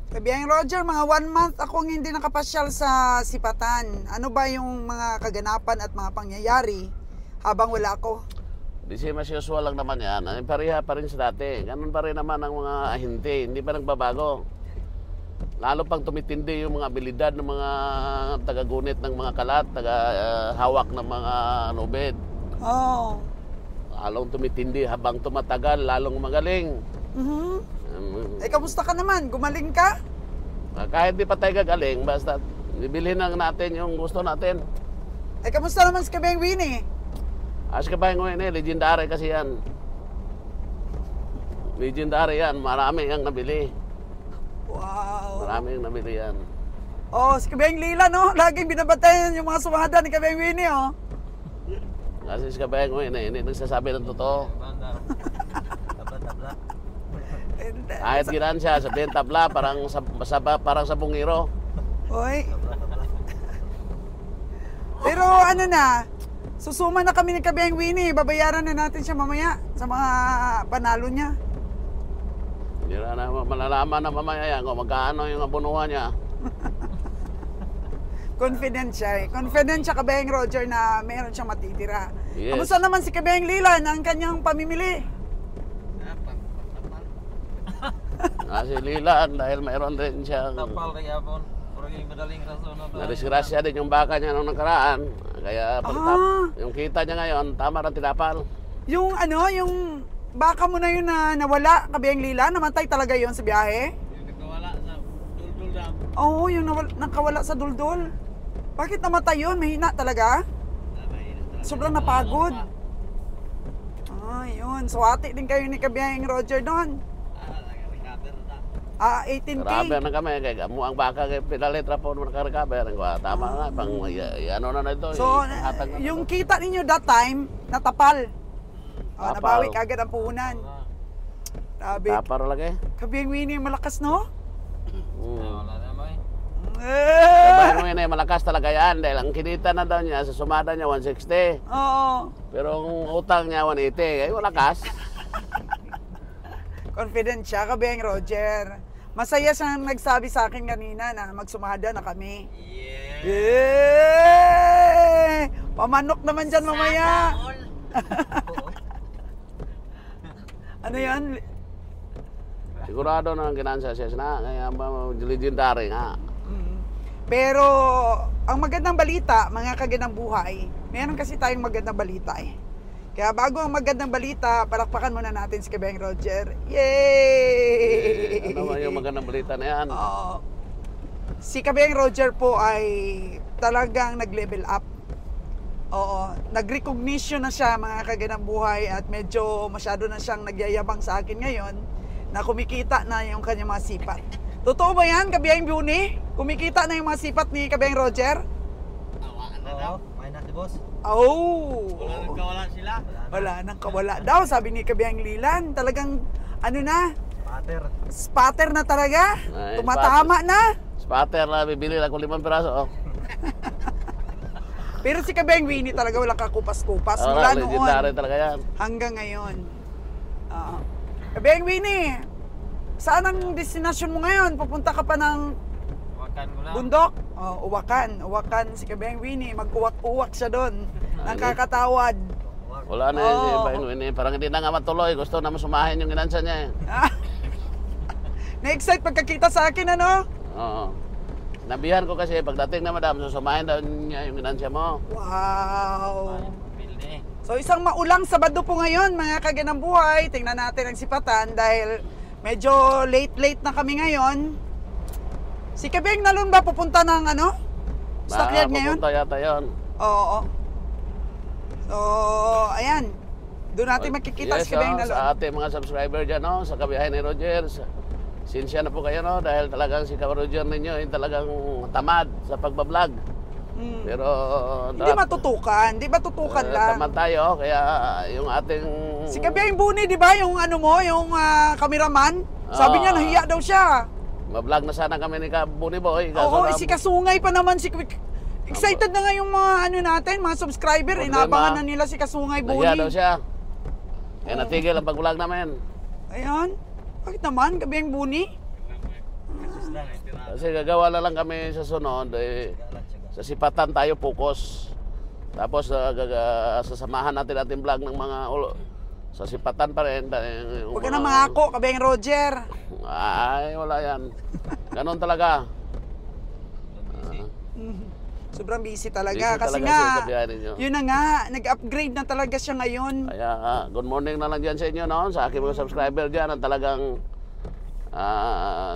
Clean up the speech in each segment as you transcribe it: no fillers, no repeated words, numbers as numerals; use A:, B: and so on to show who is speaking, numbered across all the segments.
A: Kabiyang Roger, mga 1 month akong hindi nakapasyal sa Sipatan. Ano ba yung mga kaganapan at mga pangyayari habang wala ako?
B: Di siya mas usual lang naman yan. Pareha pa rin sa dati. Ganun pa rin naman ang mga ahente. Hindi pa nagbabago. Lalo pang tumitindi yung mga abilidad ng mga taga-gunit ng mga kalat, taga-hawak ng mga lubid.
A: Oh.
B: Lalong tumitindi habang tumatagal, lalong magaling.
A: Kamusta ka naman? Gumaling ka?
B: Kahit di pa tayo gagaling, basta bibilhin lang natin yung gusto natin.
A: Kamusta naman si Kabiyang Winnie?
B: As ka ba yung legendary kasi yan. Legendary yan, marami ang nabili.
A: Wow.
B: Marami ang nabili yan.
A: Oh, si Kabiyang Lila, no? Laging binabatayan yung mga sumada ni Kabiyang Winnie, oh.
B: Kasi si Kabiyang Winnie, hindi nagsasabi ng totoo. Kahit ginansya, sabihin tabla, parang sa bungiro.
A: Oy. Pero ano na, susuma na kami ni Kabiyang Winnie. Babayaran na natin siya mamaya sa mga panalo niya.
B: Hindi na malalaman na mamaya yan kung magkano yung abunuhan niya.
A: Confident siya eh. Confident siya Kabiyang Roger na meron siyang matitira.
B: Yes.
A: Kamusta naman si Kabiyang Lila ng kanyang pamimili?
B: Kasi lilaan dahil mayroon din siyang
C: Tapal kaya po. Madaling rason na
B: nadisgrasya din yung baka niya nung nakaraan. Kaya yung kita niya ngayon, tama rin tinapal.
A: Yung ano, yung baka mo na yun na nawala, Kabiyang Lila, namatay talaga yon sa biyahe?
C: Yung nagkawala sa duldul dam.
A: Oo, yung nakawala sa duldul. Bakit namatay yun? Mahina talaga? Sobrang napagod. Yun. Swati din kayo ni Kabiyang Roger doon. 18K.
B: Recover na kami, kaya ang baka pinalitra po nung naka-recover. Tama nga, pang ano na ito.
A: So, yung kita ninyo that time, natapal. Nabawi kagad ang puhunan. Sabi,
B: tapar lagi.
A: Kabiyang Winnie, malakas no?
C: Wala naman
B: Kabiyang Winnie, malakas talaga yan. Dahil ang kinita na daw niya, sa sumada niya 160.
A: Oo.
B: Pero ang utang niya 180. Ay, malakas.
A: Confident siya, Kabiyang Roger. Masaya siyang nagsabi sa akin kanina na magsumada na kami. Yeah! Pamanok naman dyan mamaya. Ano yan?
B: Sigurado na ang ginansya siya na. Kaya legendary nga.
A: Pero ang magandang balita, mga kaganang buhay, meron kasi tayong magandang balita eh. Kaya bago ang magandang balita, palakpakan muna natin si Kabiyang Roger. Yay!
B: Ano ba yung magandang balita na yan?
A: Si Kabiyang Roger po ay talagang nag-level up. Oo, nag-recognition na siya mga kaganang buhay at medyo masyado na siyang nagyayabang sa akin ngayon na kumikita na yung kanyang mga sipat. Totoo ba yan, Kabiyang Winnie? Kumikita na yung mga sipat ni Kabiyang Roger?
C: Oo, may na si boss.
A: Oh!
C: Wala nang kawala sila.
A: Wala nang kawala daw, sabi ni Kabiyang Lilan. Talagang, ano na? Spatter na talaga.
B: Ay,
A: Tumatama na.
B: Spatter na, bibili lang ko 5 piraso.
A: Pero si Kabiyang Winnie talaga walang kakupas-kupas. Mula noon
B: talaga yan.
A: hanggang ngayon. Kabiyang Winnie, saan ang destinasyon mo ngayon? Pupunta ka pa ng bundok? Uwakan. Uwakan si Kabiyang Winnie. Mag-uwak-uwak siya doon. Nakakatawad.
B: Wala na yun si Kabiyang Winnie. Parang hindi na nga matuloy. Gusto na masumahin yung ginansya niya eh.
A: Na-excite pagkakita sa akin, ano?
B: Oo. Nabihan ko kasi pagdating na madam, susumahin daw niya yung ginansya mo.
A: Wow! So isang maulang Sabado po ngayon, mga kaganang buhay. Tingnan natin ang sipatan dahil medyo late na kami ngayon. Si Kabiyang Nalon ba pupunta ng ano? Stockyard ngayon?
B: Pupunta yata yun.
A: Oo. So, ayan. Doon natin makikita si Kabiyang Nalon.
B: Sa ating mga subscriber dyan, no? Sa kabiyahe ni Roger. Sinsya na po kayo, no? Dahil talagang si Roger ninyo ay talagang tamad sa pagbablog. Pero
A: hindi matutukan. Hindi matutukan lang.
B: Tamad tayo, kaya yung ating...
A: Si Kabiyang Buni, di ba? Yung ano mo, yung cameraman. Sabi niya, nahiya daw siya.
B: Mablog na sana kami ni Buni Boy.
A: Oo, si Kasungay pa naman. Excited na nga yung mga ano natin, mga subscriber. Inabangan na nila si Kasungay Buni.
B: Nahiya daw siya. Kaya natigil ang pag-vlog namin.
A: Ayan. Bakit naman, Kabiyang Buni?
B: Kasi gagawa na lang kami sa sunod, sa sipatan tayo focus. Tapos sasamahan natin ating vlog ng mga sa sipatan pa rin.
A: Huwag ka na mangako, Kabeng Roger.
B: Ay, wala yan. Ganon talaga.
A: Sobrang busy talaga.
B: Busy
A: Kasi
B: talaga
A: nga,
B: sa kabiyahe ninyo.
A: yun na nga, nag-upgrade na talaga siya ngayon.
B: Kaya good morning na lang dyan sa inyo, no? Sa aking mga subscriber dyan, ang talagang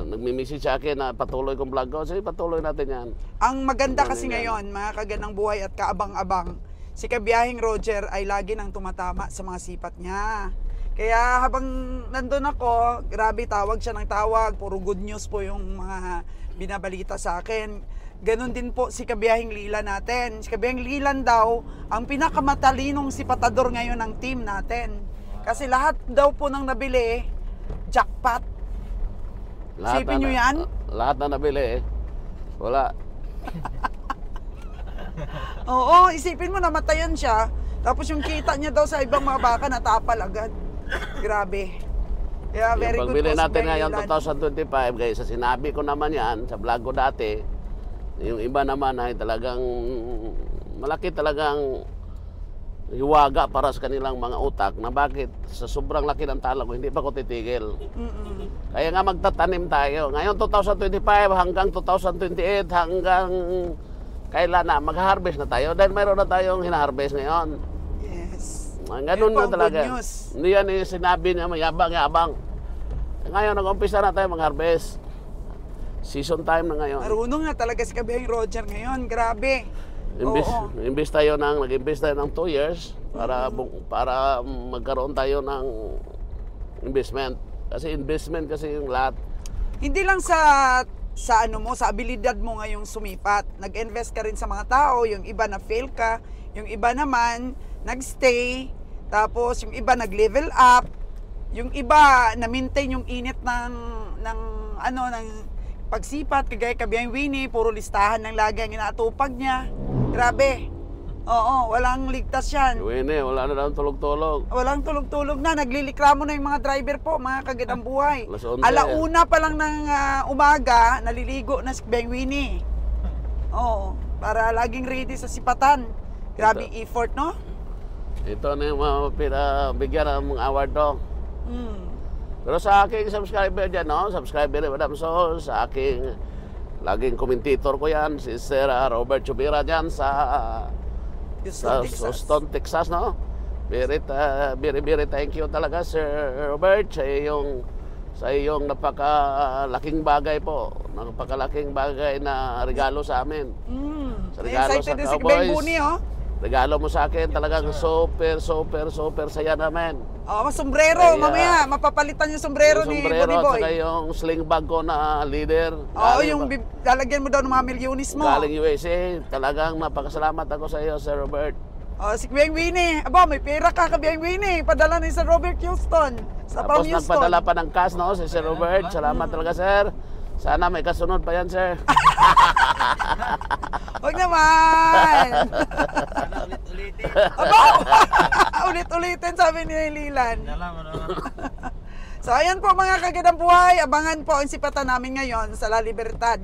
B: nagmi-message sa akin na patuloy kong vlog ko. Sige, patuloy natin yan.
A: Ang maganda
B: Good
A: kasi
B: morning,
A: ngayon, mga kaganang buhay at kaabang-abang, si Kabiyahing Roger ay lagi nang tumatama sa mga sipat niya. Kaya habang nandun ako, grabe tawag siya ng tawag, puro good news po yung mga binabalita sa akin. Ganon din po si Kabiyahing Lilan natin. Si Kabiyahing Lilan daw, ang pinakamatalinong sipatador ngayon ng team natin. Kasi lahat daw po ng nabili, jackpot. Isipin nyo yan?
B: Lahat na nabili, wala.
A: Oo, isipin mo namatayan siya. Tapos yung kita niya daw sa ibang mga baka natapal agad. Grabe. Kaya very
B: Yung
A: good
B: pagbili
A: po si
B: natin
A: Kabiyahing
B: ngayon
A: Lilan.
B: 2025, guys, sa sinabi ko naman yan, sa vlog ko dati, yung iba naman ay talagang malaki talagang hiwaga para sa kanilang mga utak na bakit sa sobrang laki ng tala ko hindi pa ko titigil. Kaya nga magtatanim tayo. Ngayon 2025 hanggang 2028 hanggang kailan na mag-harvest na tayo dahil mayroon na tayong hina-harvest ngayon.
A: Yes.
B: Ganun
A: Yun po
B: na
A: ang
B: talaga.
A: good news.
B: Hindi yan yung sinabi niya mayabang-yabang. Ngayon nag-umpisa na tayo mag-harvest. Season time na ngayon.
A: Marunong na talaga si Kabiyahing Roger ngayon. Grabe.
B: Nag-invest tayo ng 2 years para magkaroon tayo ng investment. Kasi investment kasi yung lahat.
A: Hindi lang sa ano mo, sa abilidad mo ngayong sumipat. Nag-invest ka rin sa mga tao, yung iba na fail ka, yung iba naman nagstay, tapos yung iba nag-level up, yung iba na-maintain yung init ng pagsipat, kagaya Kabiyahing Winnie, puro listahan ng lagi ang inaatupag niya. Grabe. Oo, walang ligtas yan.
B: Uwin wala na daw tulog-tulog.
A: Walang tulog-tulog na. Naglilikramo na yung mga driver po, mga kagandang buhay.
B: Alas 11.
A: Alauna pa lang ng umaga, naliligo na si Kabiyahing Winnie. Oo, para laging ready sa sipatan. Grabe effort, no?
B: Ito na yung mga pinabigyan ng mga award to.
A: Mm.
B: Pero sa aking subscriber dyan, no? Subscriber ni Madam Sol, sa aking laging commentator ko yan, si Sir Robert Chubira dyan sa Houston, Texas, no? Very thank you talaga, Sir Robert, sa iyong napakalaking bagay po. Napakalaking bagay na regalo sa amin. Sa regalo
A: Excited din
B: sa
A: si Kabiyahing
B: Cowboys.
A: Buni, oh.
B: Regalo mo sa akin talagang super saya namin.
A: Oh, sombrero,
B: Kaya-
A: mamaya mapapalitan yung sombrero ni
B: sombrero
A: Body
B: at
A: Boy.
B: saka yung sling bag ko na leader.
A: Oo, yung lalagyan mo daw ng mga milyonis mo.
B: Galing USA. Talagang napakasalamat ako sa iyo, Sir Robert.
A: Oh, si Kabiyahing Winnie. Aba, may pera ka, Kabiyahing Winnie. Padala ni Sir Robert Houston. From
B: Tapos
A: Houston.
B: nagpadala pa ng cash, no, si Sir Robert. Salamat talaga, Sir. Sana may kasunod pa yan, Sir.
A: Huwag naman.
C: Sana ulit-ulitin.
A: Aba, ulit-ulitin sabi ni Lilan.
C: Nalaman naman.
A: So, ayan po mga kagandang buhay. Abangan po ang sipatan namin ngayon sa La Libertad.